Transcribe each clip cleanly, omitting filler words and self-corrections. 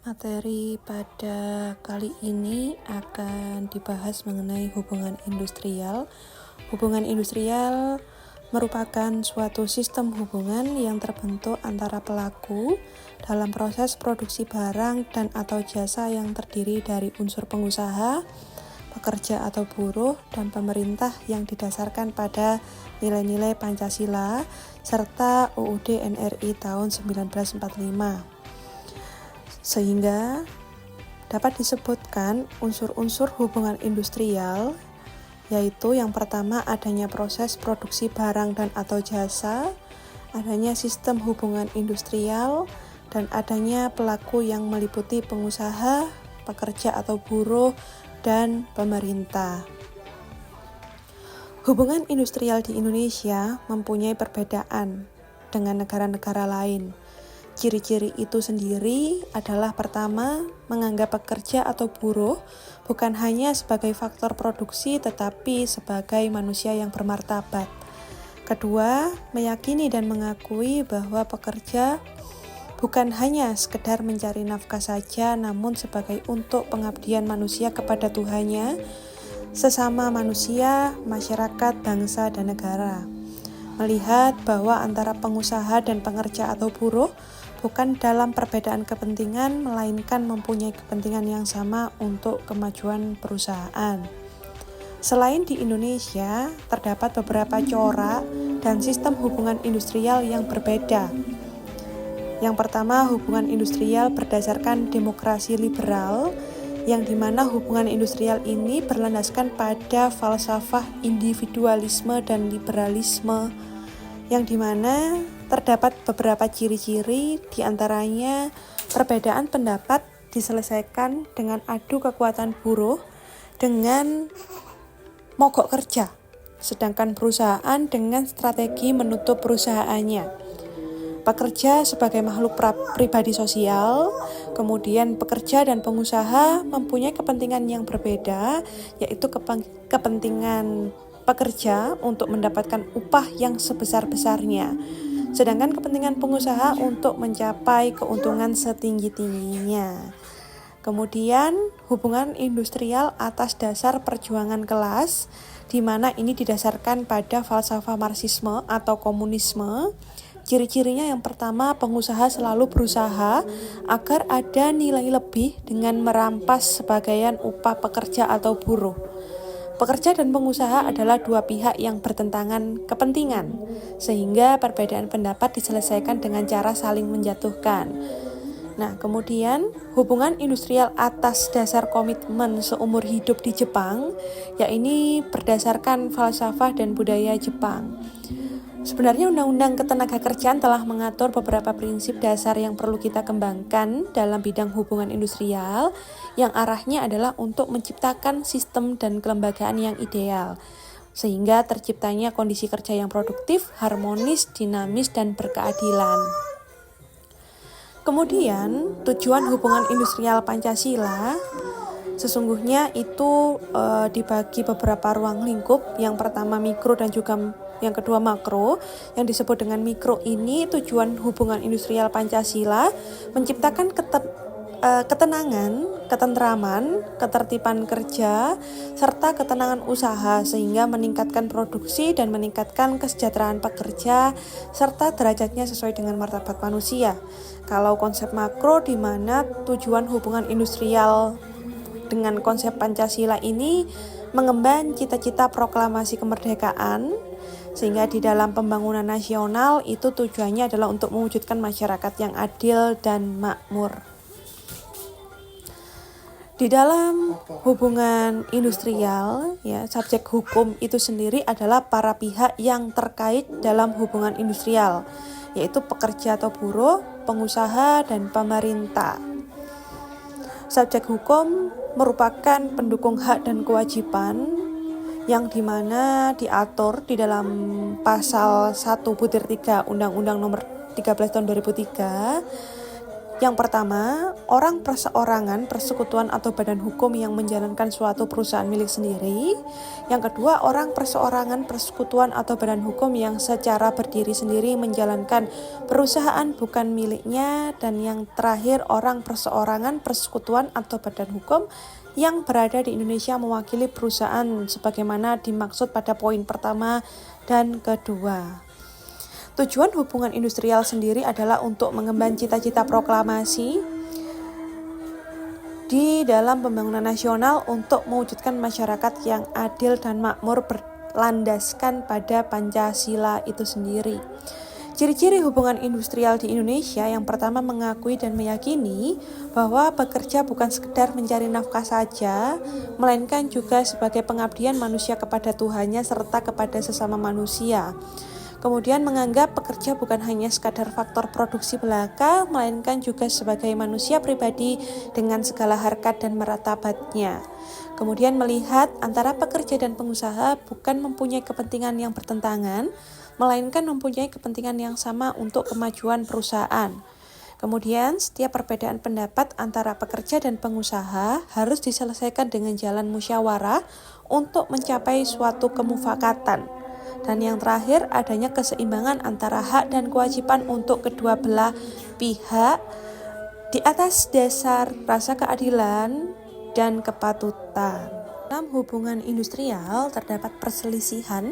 Materi pada kali ini akan dibahas mengenai hubungan industrial. Hubungan industrial merupakan suatu sistem hubungan yang terbentuk antara pelaku dalam proses produksi barang dan atau jasa yang terdiri dari unsur pengusaha, pekerja atau buruh, dan pemerintah yang didasarkan pada nilai-nilai Pancasila serta UUD NRI tahun 1945. Sehingga dapat disebutkan unsur-unsur hubungan industrial, yaitu yang pertama adanya proses produksi barang dan atau jasa, adanya sistem hubungan industrial, dan adanya pelaku yang meliputi pengusaha, pekerja atau buruh, dan pemerintah. Hubungan industrial di Indonesia mempunyai perbedaan dengan negara-negara lain. Ciri-ciri itu sendiri adalah pertama, menganggap pekerja atau buruh bukan hanya sebagai faktor produksi tetapi sebagai manusia yang bermartabat. Kedua, meyakini dan mengakui bahwa pekerja bukan hanya sekedar mencari nafkah saja namun sebagai untuk pengabdian manusia kepada Tuhannya, sesama manusia, masyarakat, bangsa, dan negara. Melihat bahwa antara pengusaha dan pekerja atau buruh bukan dalam perbedaan kepentingan, melainkan mempunyai kepentingan yang sama untuk kemajuan perusahaan. Selain di Indonesia, terdapat beberapa corak dan sistem hubungan industrial yang berbeda. Yang pertama, hubungan industrial berdasarkan demokrasi liberal, yang dimana hubungan industrial ini berlandaskan pada falsafah individualisme dan liberalisme, yang dimana terdapat beberapa ciri-ciri, diantaranya perbedaan pendapat diselesaikan dengan adu kekuatan buruh dengan mogok kerja, sedangkan perusahaan dengan strategi menutup perusahaannya. Pekerja sebagai makhluk pribadi sosial, kemudian pekerja dan pengusaha mempunyai kepentingan yang berbeda, yaitu kepentingan pekerja untuk mendapatkan upah yang sebesar-besarnya, sedangkan kepentingan pengusaha untuk mencapai keuntungan setinggi-tingginya. Kemudian hubungan industrial atas dasar perjuangan kelas, di mana ini didasarkan pada falsafah Marxisme atau komunisme. Ciri-cirinya yang pertama, pengusaha selalu berusaha agar ada nilai lebih dengan merampas sebagian upah pekerja atau buruh. Pekerja dan pengusaha adalah dua pihak yang bertentangan kepentingan, sehingga perbedaan pendapat diselesaikan dengan cara saling menjatuhkan. Nah, kemudian hubungan industrial atas dasar komitmen seumur hidup di Jepang, yakni berdasarkan falsafah dan budaya Jepang. Sebenarnya Undang-Undang Ketenagakerjaan telah mengatur beberapa prinsip dasar yang perlu kita kembangkan dalam bidang hubungan industrial, yang arahnya adalah untuk menciptakan sistem dan kelembagaan yang ideal, sehingga terciptanya kondisi kerja yang produktif, harmonis, dinamis, dan berkeadilan. Kemudian, tujuan hubungan industrial Pancasila sesungguhnya itu dibagi beberapa ruang lingkup. Yang pertama mikro dan juga yang kedua makro. Yang disebut dengan mikro ini tujuan hubungan industrial Pancasila menciptakan ketenangan, ketentraman, ketertiban kerja, serta ketenangan usaha sehingga meningkatkan produksi dan meningkatkan kesejahteraan pekerja serta derajatnya sesuai dengan martabat manusia. Kalau konsep makro di mana tujuan hubungan industrial dengan konsep Pancasila ini mengemban cita-cita proklamasi kemerdekaan, sehingga di dalam pembangunan nasional itu tujuannya adalah untuk mewujudkan masyarakat yang adil dan makmur. Di dalam hubungan industrial, subjek hukum itu sendiri adalah para pihak yang terkait dalam hubungan industrial, yaitu pekerja atau buruh, pengusaha, dan pemerintah. Subjek hukum merupakan pendukung hak dan kewajiban yang dimana diatur di dalam pasal 1/3 Undang-Undang nomor 13 tahun 2003, Yang pertama, orang perseorangan, persekutuan atau badan hukum yang menjalankan suatu perusahaan milik sendiri. Yang kedua, orang perseorangan, persekutuan atau badan hukum yang secara berdiri sendiri menjalankan perusahaan bukan miliknya. Dan yang terakhir, orang perseorangan, persekutuan atau badan hukum yang berada di Indonesia mewakili perusahaan sebagaimana dimaksud pada poin pertama dan kedua. Tujuan hubungan industrial sendiri adalah untuk mengemban cita-cita proklamasi di dalam pembangunan nasional untuk mewujudkan masyarakat yang adil dan makmur berlandaskan pada Pancasila itu sendiri. Ciri-ciri hubungan industrial di Indonesia yang pertama mengakui dan meyakini bahwa bekerja bukan sekedar mencari nafkah saja, melainkan juga sebagai pengabdian manusia kepada Tuhannya serta kepada sesama manusia. Kemudian menganggap pekerja bukan hanya sekadar faktor produksi belaka, melainkan juga sebagai manusia pribadi dengan segala harkat dan martabatnya. Kemudian melihat antara pekerja dan pengusaha bukan mempunyai kepentingan yang bertentangan, melainkan mempunyai kepentingan yang sama untuk kemajuan perusahaan. Kemudian setiap perbedaan pendapat antara pekerja dan pengusaha harus diselesaikan dengan jalan musyawarah untuk mencapai suatu kemufakatan. Dan yang terakhir, adanya keseimbangan antara hak dan kewajiban untuk kedua belah pihak di atas dasar rasa keadilan dan kepatutan. Dalam hubungan industrial terdapat perselisihan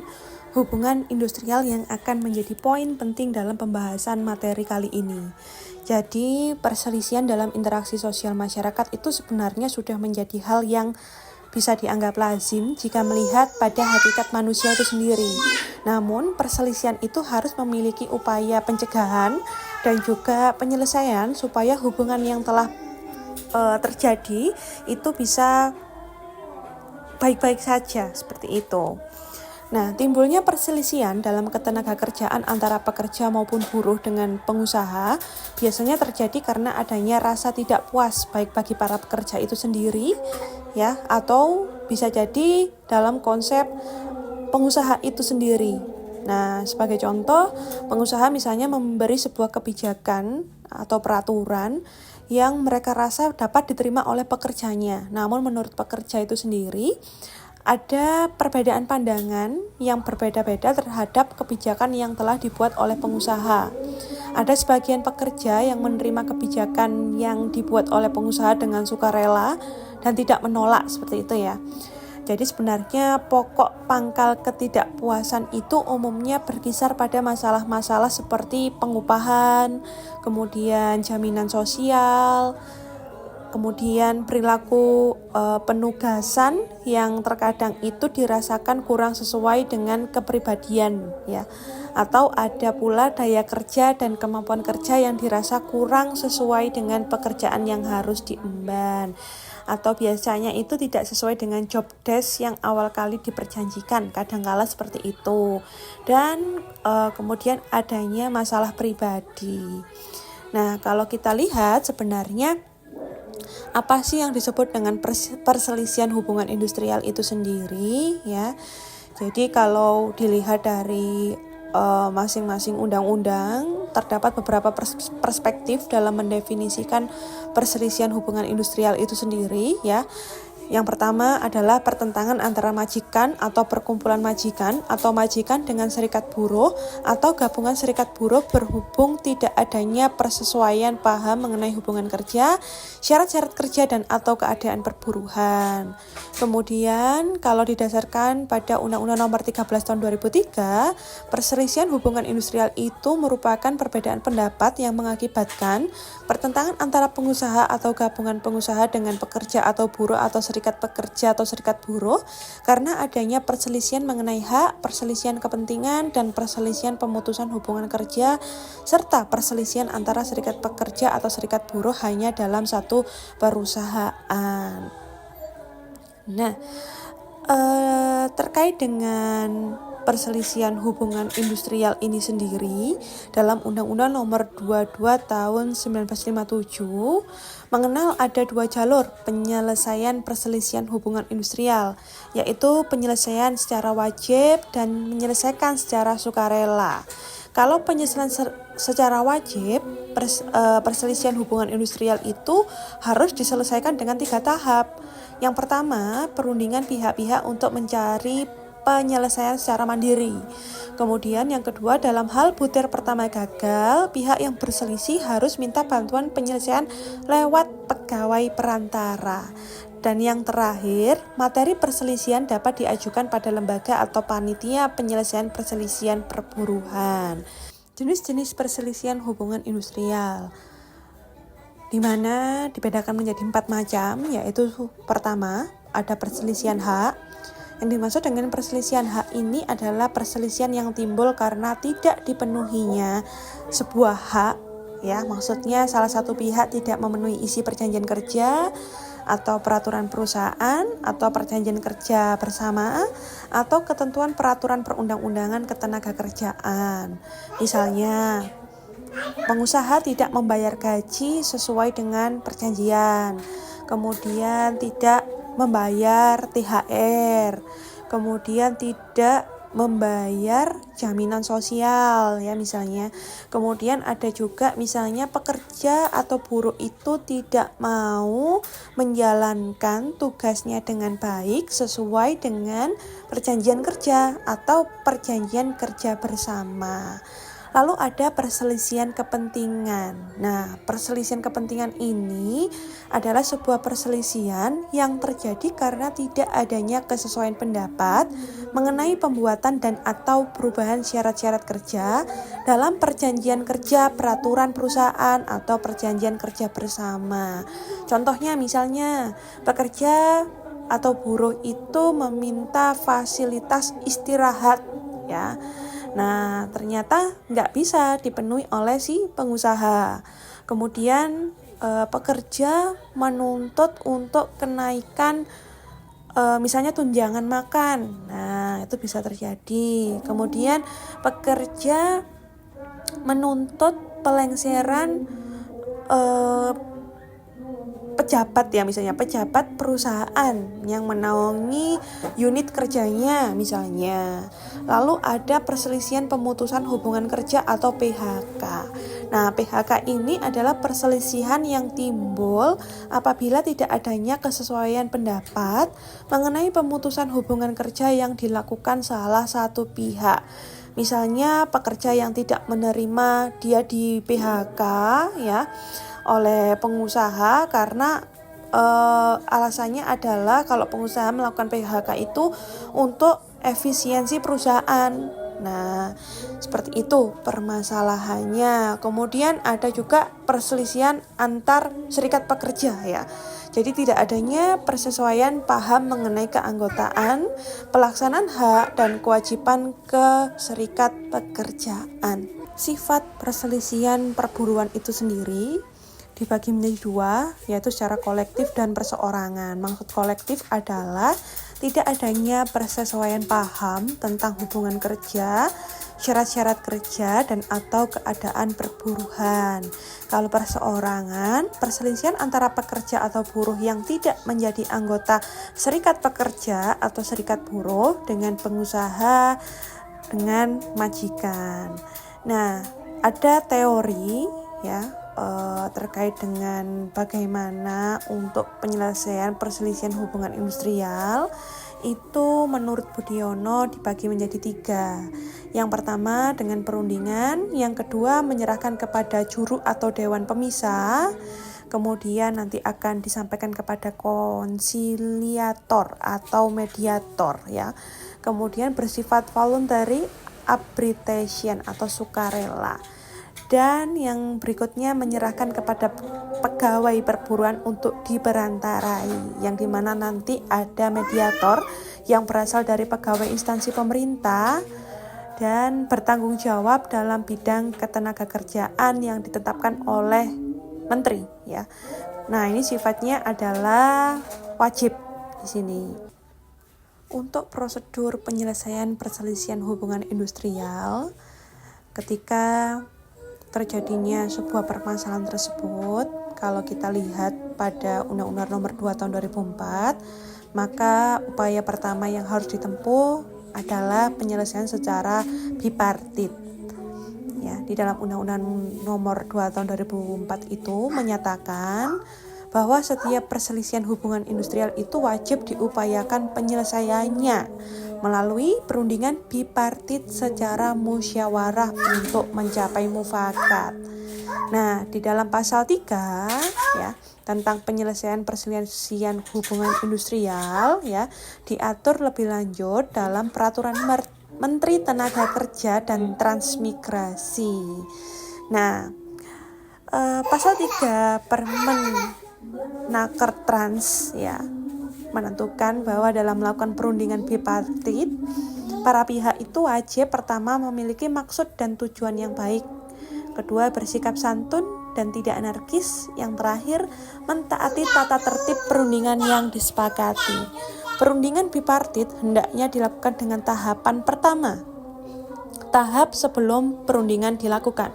hubungan industrial yang akan menjadi poin penting dalam pembahasan materi kali ini. Jadi, perselisihan dalam interaksi sosial masyarakat itu sebenarnya sudah menjadi hal yang bisa dianggap lazim jika melihat pada hakikat manusia itu sendiri. Namun, perselisihan itu harus memiliki upaya pencegahan dan juga penyelesaian supaya hubungan yang telah terjadi itu bisa baik-baik saja, seperti itu. Nah, timbulnya perselisihan dalam ketenagakerjaan antara pekerja maupun buruh dengan pengusaha biasanya terjadi karena adanya rasa tidak puas baik bagi para pekerja itu sendiri, ya, atau bisa jadi dalam konsep pengusaha itu sendiri. Nah, sebagai contoh, pengusaha misalnya memberi sebuah kebijakan atau peraturan yang mereka rasa dapat diterima oleh pekerjanya. Namun menurut pekerja itu sendiri, ada perbedaan pandangan yang berbeda-beda terhadap kebijakan yang telah dibuat oleh pengusaha. Ada sebagian pekerja yang menerima kebijakan yang dibuat oleh pengusaha dengan sukarela dan tidak menolak, seperti itu ya. Jadi sebenarnya pokok pangkal ketidakpuasan itu umumnya berkisar pada masalah-masalah seperti pengupahan, kemudian jaminan sosial, kemudian perilaku penugasan yang terkadang itu dirasakan kurang sesuai dengan kepribadian, ya. Atau ada pula daya kerja dan kemampuan kerja yang dirasa kurang sesuai dengan pekerjaan yang harus diemban. Atau biasanya itu tidak sesuai dengan job desk yang awal kali diperjanjikan, kadangkala seperti itu. Dan kemudian adanya masalah pribadi. Nah, kalau kita lihat sebenarnya apa sih yang disebut dengan perselisihan hubungan industrial itu sendiri, ya. Jadi kalau dilihat dari masing-masing undang-undang, terdapat beberapa perspektif dalam mendefinisikan perselisihan hubungan industrial itu sendiri, ya. Yang pertama adalah pertentangan antara majikan atau perkumpulan majikan atau majikan dengan serikat buruh atau gabungan serikat buruh berhubung tidak adanya persesuaian paham mengenai hubungan kerja, syarat-syarat kerja dan atau keadaan perburuhan. Kemudian kalau didasarkan pada Undang-Undang Nomor 13 Tahun 2003, perselisihan hubungan industrial itu merupakan perbedaan pendapat yang mengakibatkan pertentangan antara pengusaha atau gabungan pengusaha dengan pekerja atau buruh atau serikat pekerja atau serikat buruh karena adanya perselisihan mengenai hak, perselisihan kepentingan, dan perselisihan pemutusan hubungan kerja serta perselisihan antara serikat pekerja atau serikat buruh hanya dalam satu perusahaan. Nah, terkait dengan perselisihan hubungan industrial ini sendiri dalam Undang-Undang Nomor 22 Tahun 1957 mengenal ada dua jalur penyelesaian perselisihan hubungan industrial, yaitu penyelesaian secara wajib dan menyelesaikan secara sukarela. Kalau penyelesaian secara wajib, perselisihan hubungan industrial itu harus diselesaikan dengan 3 tahap. Yang pertama, perundingan pihak-pihak untuk mencari penyelesaian secara mandiri. Kemudian yang kedua, dalam hal butir pertama gagal, pihak yang berselisih harus minta bantuan penyelesaian lewat pegawai perantara. Dan yang terakhir, materi perselisihan dapat diajukan pada lembaga atau panitia penyelesaian perselisihan perburuhan. Jenis-jenis perselisihan hubungan industrial, di mana dibedakan menjadi 4 macam, yaitu pertama, ada perselisihan hak. Yang dimaksud dengan perselisihan hak ini adalah perselisihan yang timbul karena tidak dipenuhinya sebuah hak, ya, maksudnya salah satu pihak tidak memenuhi isi perjanjian kerja atau peraturan perusahaan atau perjanjian kerja bersama atau ketentuan peraturan perundang-undangan ketenagakerjaan. Misalnya, pengusaha tidak membayar gaji sesuai dengan perjanjian, kemudian tidak membayar THR, kemudian tidak membayar jaminan sosial, ya misalnya. Kemudian ada juga misalnya pekerja atau buruh itu tidak mau menjalankan tugasnya dengan baik sesuai dengan perjanjian kerja atau perjanjian kerja bersama. Lalu ada perselisihan kepentingan. Nah, perselisihan kepentingan ini adalah sebuah perselisihan yang terjadi karena tidak adanya kesesuaian pendapat mengenai pembuatan dan atau perubahan syarat-syarat kerja dalam perjanjian kerja, peraturan perusahaan, atau perjanjian kerja bersama. Contohnya misalnya, pekerja atau buruh itu meminta fasilitas istirahat, ya. Nah, ternyata nggak bisa dipenuhi oleh si pengusaha. Kemudian pekerja menuntut untuk kenaikan misalnya tunjangan makan. Nah, itu bisa terjadi. Kemudian pekerja menuntut pelengseran pejabat, ya misalnya pejabat perusahaan yang menaungi unit kerjanya misalnya. Lalu ada perselisihan pemutusan hubungan kerja atau PHK. Nah, PHK ini adalah perselisihan yang timbul apabila tidak adanya kesesuaian pendapat mengenai pemutusan hubungan kerja yang dilakukan salah satu pihak. Misalnya pekerja yang tidak menerima dia di PHK, ya, oleh pengusaha karena alasannya adalah kalau pengusaha melakukan PHK itu untuk efisiensi perusahaan. Nah, seperti itu permasalahannya. Kemudian ada juga perselisihan antar serikat pekerja, ya. Jadi tidak adanya persesuaian paham mengenai keanggotaan, pelaksanaan hak dan kewajiban ke serikat pekerjaan. Sifat perselisihan perburuan itu sendiri dibagi menjadi 2, yaitu secara kolektif dan perseorangan. Maksud kolektif adalah tidak adanya persesuaian paham tentang hubungan kerja, syarat-syarat kerja, dan atau keadaan perburuhan. Kalau perseorangan, perselisihan antara pekerja atau buruh yang tidak menjadi anggota serikat pekerja atau serikat buruh dengan pengusaha, dengan majikan. Nah, ada teori, ya, terkait dengan bagaimana untuk penyelesaian perselisihan hubungan industrial itu menurut Budiono dibagi menjadi 3. Yang pertama dengan perundingan, yang kedua menyerahkan kepada juru atau dewan pemisah, kemudian nanti akan disampaikan kepada konsiliator atau mediator, ya. Kemudian bersifat voluntary arbitration atau sukarela. Dan yang berikutnya menyerahkan kepada pegawai perburuan untuk diperantarai, yang dimana nanti ada mediator yang berasal dari pegawai instansi pemerintah dan bertanggung jawab dalam bidang ketenagakerjaan yang ditetapkan oleh menteri, ya. Nah, ini sifatnya adalah wajib di sini. Untuk prosedur penyelesaian perselisihan hubungan industrial, ketika terjadinya sebuah permasalahan tersebut, kalau kita lihat pada Undang-Undang Nomor 2 Tahun 2004, maka upaya pertama yang harus ditempuh adalah penyelesaian secara bipartit. ya di dalam Undang-Undang Nomor 2 Tahun 2004 itu menyatakan bahwa setiap perselisihan hubungan industrial itu wajib diupayakan penyelesaiannya melalui perundingan bipartit secara musyawarah untuk mencapai mufakat. Nah, di dalam pasal 3 ya tentang penyelesaian perselisihan hubungan industrial ya diatur lebih lanjut dalam peraturan Menteri Tenaga Kerja dan Transmigrasi. Nah, pasal 3 Permen-Naker-Trans ya menentukan bahwa dalam melakukan perundingan bipartit, para pihak itu wajib pertama memiliki maksud dan tujuan yang baik, kedua bersikap santun dan tidak anarkis, yang terakhir mentaati tata tertib perundingan yang disepakati. Perundingan bipartit hendaknya dilakukan dengan tahapan pertama, tahap sebelum perundingan dilakukan.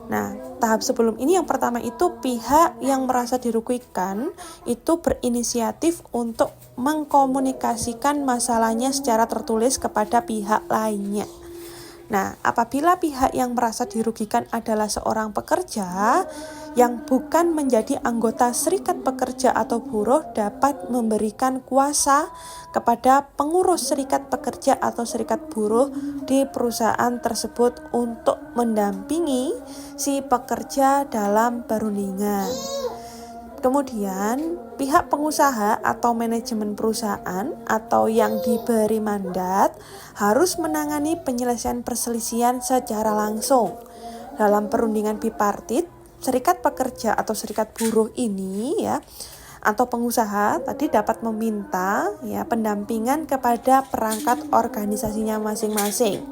Nah, tahap sebelum ini yang pertama itu pihak yang merasa dirugikan itu berinisiatif untuk mengkomunikasikan masalahnya secara tertulis kepada pihak lainnya. Nah, apabila pihak yang merasa dirugikan adalah seorang pekerja yang bukan menjadi anggota serikat pekerja atau buruh dapat memberikan kuasa kepada pengurus serikat pekerja atau serikat buruh di perusahaan tersebut untuk mendampingi si pekerja dalam perundingan. Kemudian, pihak pengusaha atau manajemen perusahaan atau yang diberi mandat harus menangani penyelesaian perselisihan secara langsung. Dalam perundingan bipartit, serikat pekerja atau serikat buruh ini ya atau pengusaha tadi dapat meminta ya pendampingan kepada perangkat organisasinya masing-masing.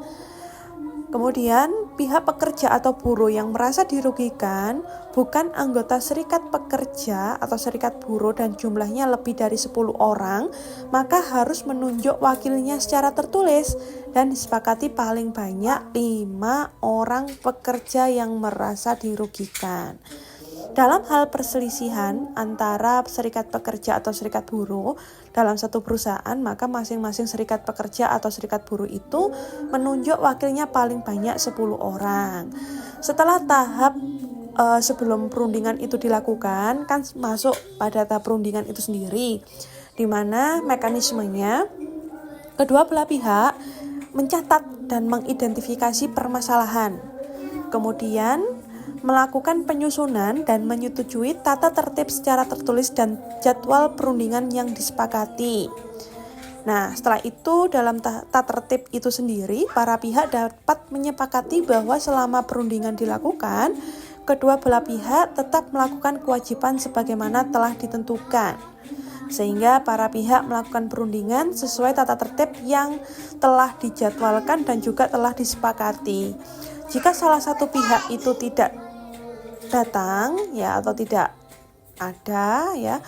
Kemudian, pihak pekerja atau buruh yang merasa dirugikan bukan anggota serikat pekerja atau serikat buruh dan jumlahnya lebih dari 10 orang, maka harus menunjuk wakilnya secara tertulis dan disepakati paling banyak 5 orang pekerja yang merasa dirugikan. Dalam hal perselisihan antara serikat pekerja atau serikat buruh dalam satu perusahaan, maka masing-masing serikat pekerja atau serikat buruh itu menunjuk wakilnya paling banyak 10 orang. Setelah tahap sebelum perundingan itu dilakukan, kan masuk pada tahap perundingan itu sendiri, di mana mekanismenya kedua belah pihak mencatat dan mengidentifikasi permasalahan. Kemudian melakukan penyusunan dan menyetujui tata tertib secara tertulis dan jadwal perundingan yang disepakati. Nah, setelah itu dalam tata tertib itu sendiri, para pihak dapat menyepakati bahwa selama perundingan dilakukan, kedua belah pihak tetap melakukan kewajiban sebagaimana telah ditentukan. Sehingga para pihak melakukan perundingan sesuai tata tertib yang telah dijadwalkan dan juga telah disepakati. Jika salah satu pihak itu tidak datang ya atau tidak ada ya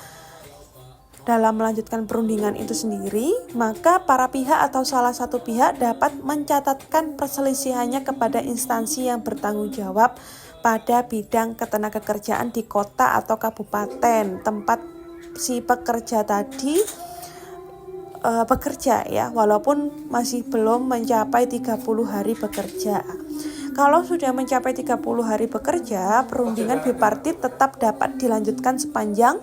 dalam melanjutkan perundingan itu sendiri, maka para pihak atau salah satu pihak dapat mencatatkan perselisihannya kepada instansi yang bertanggung jawab pada bidang ketenagakerjaan di kota atau kabupaten tempat si pekerja tadi bekerja ya, walaupun masih belum mencapai 30 hari bekerja. Kalau sudah mencapai 30 hari bekerja, perundingan bipartit tetap dapat dilanjutkan sepanjang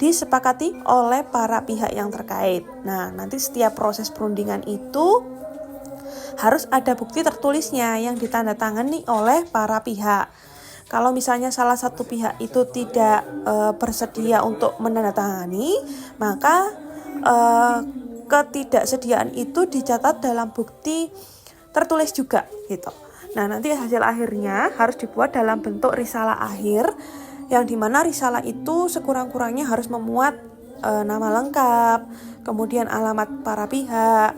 disepakati oleh para pihak yang terkait. Nah, nanti setiap proses perundingan itu harus ada bukti tertulisnya yang ditandatangani oleh para pihak. Kalau misalnya salah satu pihak itu tidak bersedia untuk menandatangani, maka ketidaksediaan itu dicatat dalam bukti tertulis juga gitu. Nah, nanti hasil akhirnya harus dibuat dalam bentuk risalah akhir, yang dimana risalah itu sekurang-kurangnya harus memuat nama lengkap, kemudian alamat para pihak,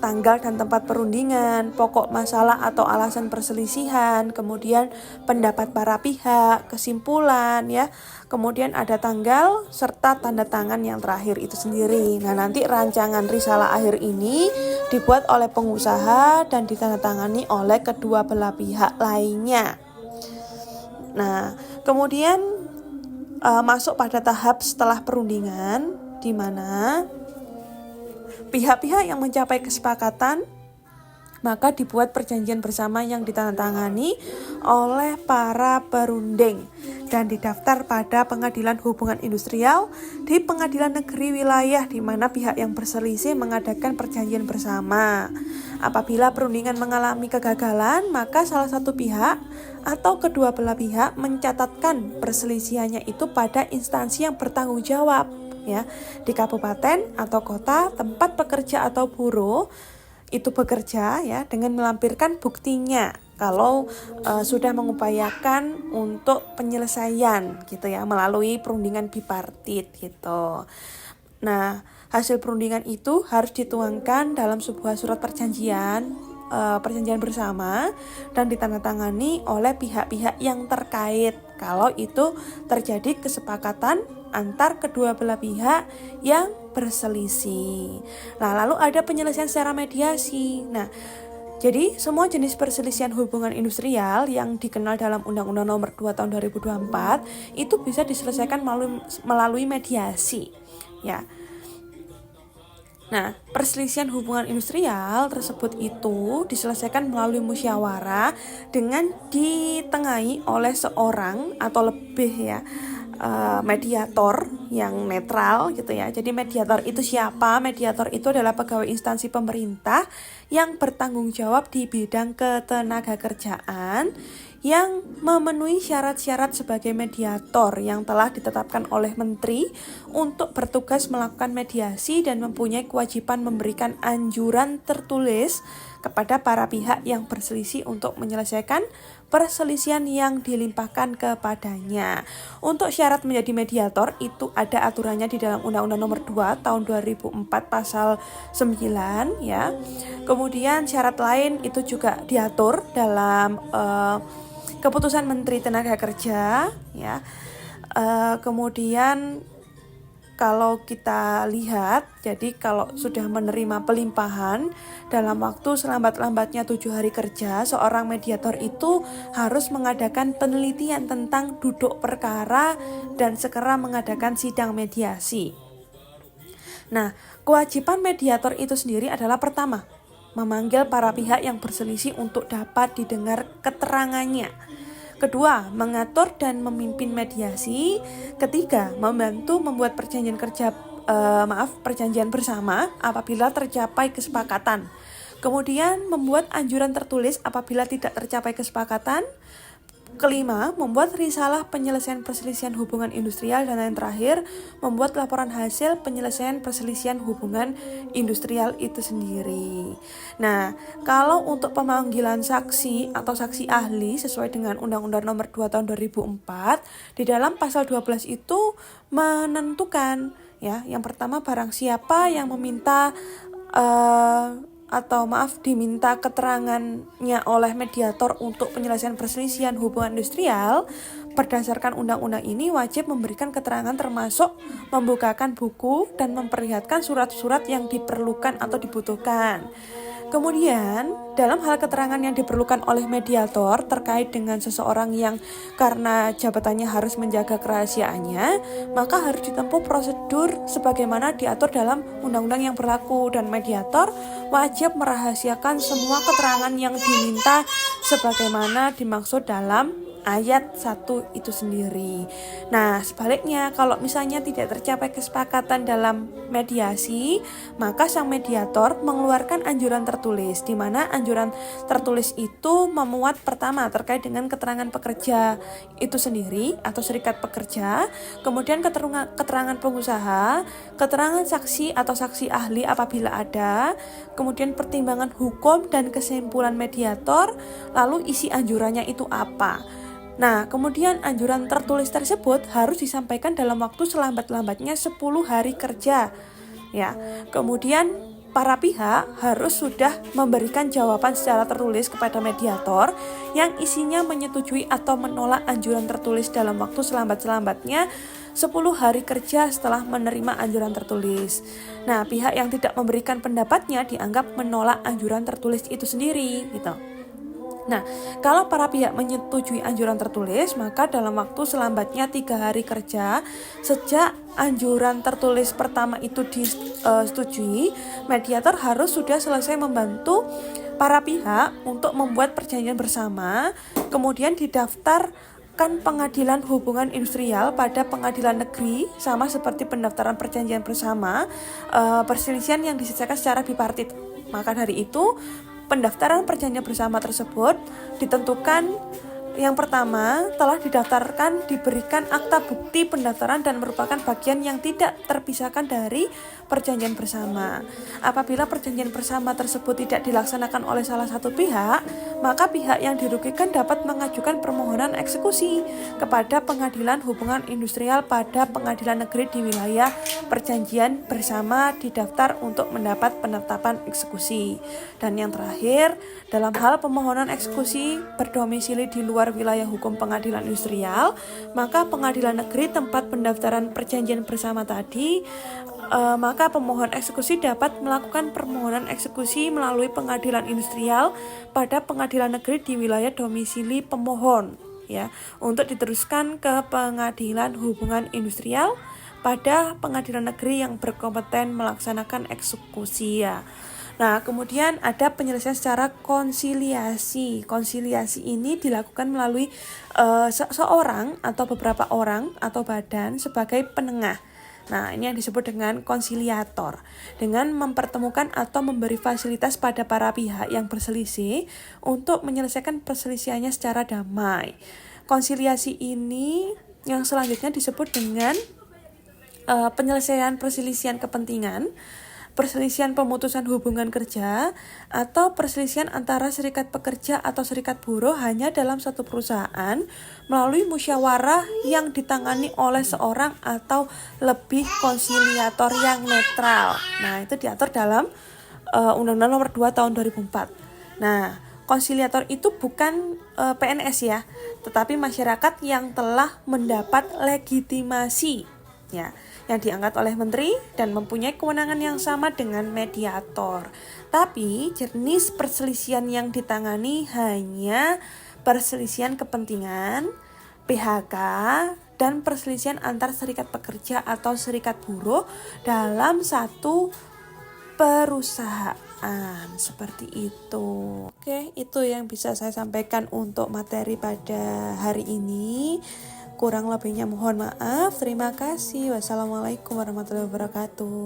tanggal dan tempat perundingan, pokok masalah atau alasan perselisihan, kemudian pendapat para pihak, kesimpulan ya, kemudian ada tanggal serta tanda tangan yang terakhir itu sendiri. Nah, nanti rancangan risalah akhir ini dibuat oleh pengusaha dan ditandatangani oleh kedua belah pihak lainnya. Nah, kemudian masuk pada tahap setelah perundingan, di mana pihak-pihak yang mencapai kesepakatan Maka dibuat perjanjian bersama yang ditandatangani oleh para perunding dan didaftar pada Pengadilan Hubungan Industrial di Pengadilan Negeri Wilayah di mana pihak yang berselisih mengadakan perjanjian bersama. Apabila perundingan mengalami kegagalan, maka salah satu pihak atau kedua belah pihak mencatatkan perselisihannya itu pada instansi yang bertanggung jawab, ya, di kabupaten atau kota tempat pekerja atau buruh itu bekerja, ya, dengan melampirkan buktinya kalau sudah mengupayakan untuk penyelesaian gitu ya melalui perundingan bipartit gitu. Nah, hasil perundingan itu harus dituangkan dalam sebuah surat perjanjian bersama dan ditandatangani oleh pihak-pihak yang terkait kalau itu terjadi kesepakatan antar kedua belah pihak yang berselisih. Nah, lalu ada penyelesaian secara mediasi. Nah, jadi semua jenis perselisihan hubungan industrial yang dikenal dalam Undang-Undang Nomor 2 Tahun 2024 itu bisa diselesaikan melalui mediasi, ya. Nah, perselisihan hubungan industrial tersebut itu diselesaikan melalui musyawarah dengan ditengahi oleh seorang atau lebih, ya, mediator yang netral gitu ya. Jadi mediator itu siapa? Mediator itu adalah pegawai instansi pemerintah yang bertanggung jawab di bidang ketenagakerjaan yang memenuhi syarat-syarat sebagai mediator yang telah ditetapkan oleh menteri untuk bertugas melakukan mediasi dan mempunyai kewajiban memberikan anjuran tertulis kepada para pihak yang berselisih untuk menyelesaikan perselisihan yang dilimpahkan kepadanya. Untuk syarat menjadi mediator itu ada aturannya di dalam Undang-Undang Nomor 2 Tahun 2004 Pasal 9, ya. Kemudian syarat lain itu juga diatur dalam Keputusan Menteri Tenaga Kerja, ya. Kemudian kalau kita lihat, jadi kalau sudah menerima pelimpahan dalam waktu selambat-lambatnya 7 hari kerja, seorang mediator itu harus mengadakan penelitian tentang duduk perkara dan segera mengadakan sidang mediasi. Nah, kewajiban mediator itu sendiri adalah pertama, memanggil para pihak yang berselisih untuk dapat didengar keterangannya. Kedua, mengatur dan memimpin mediasi. Ketiga, membantu membuat perjanjian bersama apabila tercapai kesepakatan. Kemudian, membuat anjuran tertulis apabila tidak tercapai kesepakatan. Kelima, membuat risalah penyelesaian perselisihan hubungan industrial, dan yang terakhir, membuat laporan hasil penyelesaian perselisihan hubungan industrial itu sendiri. Nah, kalau untuk pemanggilan saksi atau saksi ahli sesuai dengan Undang-Undang Nomor 2 Tahun 2004, di dalam pasal 12 itu menentukan, ya, yang pertama barang siapa yang meminta diminta keterangannya oleh mediator untuk penyelesaian perselisihan hubungan industrial, berdasarkan undang-undang ini wajib memberikan keterangan termasuk membukakan buku dan memperlihatkan surat-surat yang diperlukan atau dibutuhkan. Kemudian, dalam hal keterangan yang diperlukan oleh mediator terkait dengan seseorang yang karena jabatannya harus menjaga kerahasiaannya, maka harus ditempuh prosedur sebagaimana diatur dalam undang-undang yang berlaku, dan mediator wajib merahasiakan semua keterangan yang diminta sebagaimana dimaksud dalam ayat 1 itu sendiri. Nah, sebaliknya kalau misalnya tidak tercapai kesepakatan dalam mediasi, maka sang mediator mengeluarkan anjuran tertulis, di mana anjuran tertulis itu memuat pertama terkait dengan keterangan pekerja itu sendiri atau serikat pekerja, kemudian keterangan pengusaha, keterangan saksi atau saksi ahli apabila ada, kemudian pertimbangan hukum dan kesimpulan mediator, lalu isi anjurannya itu apa. Nah, kemudian anjuran tertulis tersebut harus disampaikan dalam waktu selambat-lambatnya 10 hari kerja. Ya, kemudian para pihak harus sudah memberikan jawaban secara tertulis kepada mediator yang isinya menyetujui atau menolak anjuran tertulis dalam waktu selambat-lambatnya 10 hari kerja setelah menerima anjuran tertulis. Nah, pihak yang tidak memberikan pendapatnya dianggap menolak anjuran tertulis itu sendiri, gitu. Nah, kalau para pihak menyetujui anjuran tertulis, maka dalam waktu selambatnya 3 hari kerja sejak anjuran tertulis pertama itu disetujui, mediator harus sudah selesai membantu para pihak untuk membuat perjanjian bersama, kemudian didaftarkan pengadilan hubungan industrial pada pengadilan negeri, sama seperti pendaftaran perjanjian bersama, perselisihan yang diselesaikan secara bipartit. Maka dari itu, pendaftaran perjanjian bersama tersebut ditentukan yang pertama telah didaftarkan, diberikan akta bukti pendaftaran dan merupakan bagian yang tidak terpisahkan dari perjanjian bersama. Apabila perjanjian bersama tersebut tidak dilaksanakan oleh salah satu pihak, maka pihak yang dirugikan dapat mengajukan permohonan eksekusi kepada pengadilan hubungan industrial pada pengadilan negeri di wilayah perjanjian bersama didaftar untuk mendapat penetapan eksekusi. Dan yang terakhir, dalam hal pemohonan eksekusi berdomisili di luar wilayah hukum pengadilan industrial, maka pengadilan negeri tempat pendaftaran perjanjian bersama tadi, maka pemohon eksekusi dapat melakukan permohonan eksekusi melalui pengadilan industrial pada pengadilan negeri di wilayah domisili pemohon, ya, untuk diteruskan ke pengadilan hubungan industrial pada pengadilan negeri yang berkompeten melaksanakan eksekusi, ya. Nah, kemudian ada penyelesaian secara konsiliasi. Konsiliasi ini dilakukan melalui seorang atau beberapa orang atau badan sebagai penengah. Nah, ini yang disebut dengan konsiliator, dengan mempertemukan atau memberi fasilitas pada para pihak yang berselisih untuk menyelesaikan perselisihannya secara damai. Konsiliasi ini yang selanjutnya disebut dengan penyelesaian perselisihan kepentingan, perselisihan pemutusan hubungan kerja, atau perselisihan antara serikat pekerja atau serikat buruh hanya dalam satu perusahaan melalui musyawarah yang ditangani oleh seorang atau lebih konsiliator yang netral. Nah, itu diatur dalam Undang-Undang Nomor 2 Tahun 2004. Nah, konsiliator itu bukan PNS, ya, tetapi masyarakat yang telah mendapat legitimasi, ya, yang diangkat oleh menteri dan mempunyai kewenangan yang sama dengan mediator. Tapi jenis perselisihan yang ditangani hanya perselisihan kepentingan, PHK, dan perselisihan antar serikat pekerja atau serikat buruh dalam satu perusahaan, seperti itu. Oke, itu yang bisa saya sampaikan untuk materi pada hari ini. Kurang lebihnya mohon maaf. Terima kasih. Wassalamualaikum warahmatullahi wabarakatuh.